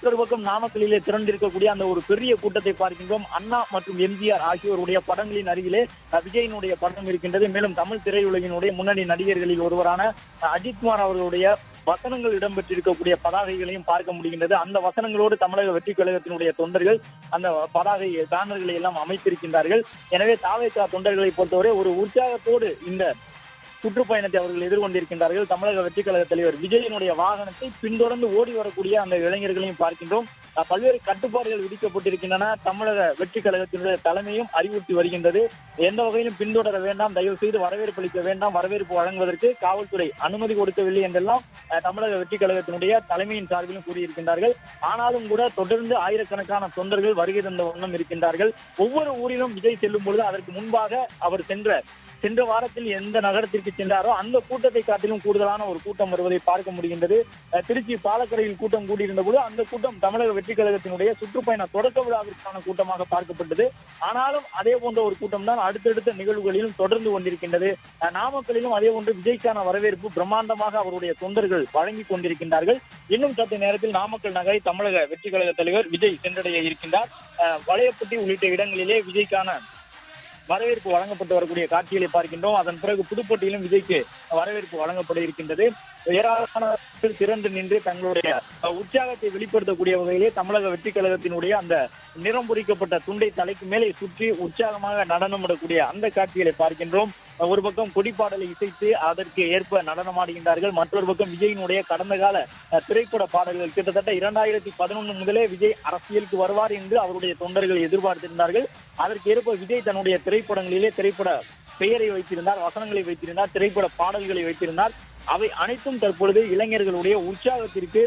ஒரு பக்கம் நாமக்கல்லிலே திரண்டிருக்கக்கூடிய அந்த ஒரு பெரிய கூட்டத்தை பார்க்கின்றோம். அண்ணா மற்றும் எம்ஜிஆர் ஆகியோருடைய படங்களின் அருகிலே விஜயனுடைய படம் இருக்கின்றது. மேலும் தமிழ் திரையுலகினுடைய முன்னணி நடிகர்களில் ஒருவரான அஜித்குமார் அவர்களுடைய வசனங்கள் இடம்பெற்றிருக்கக்கூடிய பதாகைகளையும் பார்க்க முடிகின்றது. அந்த வசனங்களோடு தமிழக வெற்றி கழகத்தினுடைய தொண்டர்கள் அந்த பதாகை பேனர்களை எல்லாம் அமைத்திருக்கின்றார்கள். எனவே தாவேகா தொண்டர்களை பொறுத்தவரை ஒரு உற்சாகத்தோடு இந்த சுற்றுப்பயணத்தை அவர்கள் எதிர்கொண்டிருக்கின்றார்கள். தமிழக வெற்றி கழக தலைவர் விஜயனுடைய வாகனத்தை பின்தொடர்ந்து ஓடி வரக்கூடிய அந்த இளைஞர்களையும் பார்க்கின்றோம். பல்வேறு கட்டுப்பாடுகள் விதிக்கப்பட்டிருக்கின்றன. தமிழக வெற்றி கழகத்தினுடைய தலைமையும் அறிவுறுத்தி வருகின்றது. எந்த வகையிலும் பின்தொடர வேண்டாம், தயவு செய்து வரவேற்பு அளிக்க வேண்டாம், வரவேற்பு வழங்குவதற்கு காவல்துறை அனுமதி கொடுக்கவில்லை என்றெல்லாம் தமிழக வெற்றி கழகத்தினுடைய தலைமையின் சார்பிலும் கூறியிருக்கின்றார்கள். ஆனாலும் கூட தொடர்ந்து ஆயிரக்கணக்கான தொண்டர்கள் வருகை தந்த வண்ணம் இருக்கின்றார்கள். ஒவ்வொரு ஊரிலும் விஜய் செல்லும் பொழுது அதற்கு முன்பாக அவர் சென்ற வாரத்தில் எந்த நகரத்திற்கு சென்றாரோ அந்த கூட்டத்தை காட்டிலும் கூடுதலான ஒரு கூட்டம் வருவதை பார்க்க முடிகின்றது. திருச்சி பாலக்கரையில் கூட்டம் கூடியிருந்த போது அந்த கூட்டம் தமிழக வெற்றி கழகத்தினுடைய சுற்றுப்பயண தொடக்க விழாவிற்கான கூட்டமாக பார்க்கப்பட்டது. ஆனாலும் அதே போன்ற ஒரு கூட்டம் தான் அடுத்தடுத்த நிகழ்வுகளிலும் தொடர்ந்து கொண்டிருக்கின்றது. நாமக்கலிலும் அதே போன்று விஜய்க்கான வரவேற்பு பிரம்மாண்டமாக அவருடைய தொண்டர்கள் வழங்கிக் கொண்டிருக்கின்றார்கள். இன்னும் சற்று நேரத்தில் நாமக்கல் நகரை தமிழக வெற்றி கழக தலைவர் விஜய் சென்றடைய இருக்கின்றார். வளையப்பட்டி உள்ளிட்ட இடங்களிலே விஜய்க்கான வரவேற்பு வழங்கப்பட்டு வரக்கூடிய காட்சிகளை பார்க்கின்றோம். அதன் பிறகு புதுப்பட்டியிலும் விஜய்க்கு வரவேற்பு வழங்கப்பட இருக்கின்றது. ஏராளமான திரண்டு நின்று தங்களுடைய உற்சாகத்தை வெளிப்படுத்தக்கூடிய வகையிலே தமிழக வெற்றி கழகத்தினுடைய அந்த நிறம் பொறிக்கப்பட்ட துண்டை தலைக்கு மேலே சுற்றி உற்சாகமாக நடனமிடக்கூடிய அந்த காட்சிகளை பார்க்கின்றோம். ஒரு பக்கம் கொடிப்பாடலை இசைத்து அதற்கு ஏற்ப நடனமாடுகின்றார்கள். மற்றொரு பக்கம் விஜயினுடைய கடந்த கால திரைப்பட பாடல்கள் கிட்டத்தட்ட 2011 முதலே விஜய் அரசியலுக்கு வருவார் என்று அவருடைய தொண்டர்கள் எதிர்பார்த்திருந்தார்கள். அதற்கு ஏற்ப விஜய் தன்னுடைய திரைப்படங்களிலே திரைப்பட பெயரை வைத்திருந்தார், வசனங்களை வைத்திருந்தார், திரைப்பட பாடல்களை வைத்திருந்தார். அவை அனைத்தும் தற்பொழுது இளைஞர்களுடைய உற்சாகத்திற்கு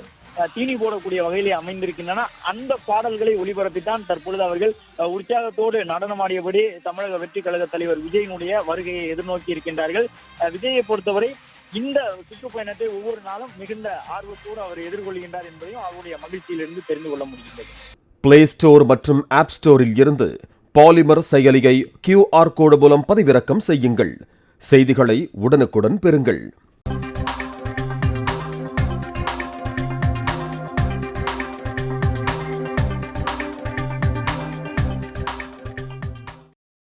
தீனி போடக்கூடிய வகையிலே அமைந்திருக்கின்றன. அந்த பாடல்களை ஒளிபரப்பித்தான் தற்பொழுது அவர்கள் உற்சாகத்தோடு நடனமாடியபடி தமிழக வெற்றி கழக தலைவர் விஜயினுடைய வருகையை எதிர்நோக்கி இருக்கின்றார்கள். விஜயை பொறுத்தவரை இந்த சுற்றுப்பயணத்தை ஒவ்வொரு நாளும் மிகுந்த ஆர்வத்தோடு அவர் எதிர்கொள்கின்றார் என்பதையும் அவருடைய மகிழ்ச்சியிலிருந்து தெரிந்து கொள்ள முடிகின்றது. பிளே ஸ்டோர் மற்றும் ஆப் ஸ்டோரில் இருந்து பாலிமர் செயலியை QR கோடு மூலம் பதிவிறக்கம் செய்யுங்கள். செய்திகளை உடனுக்குடன் பெறுங்கள்.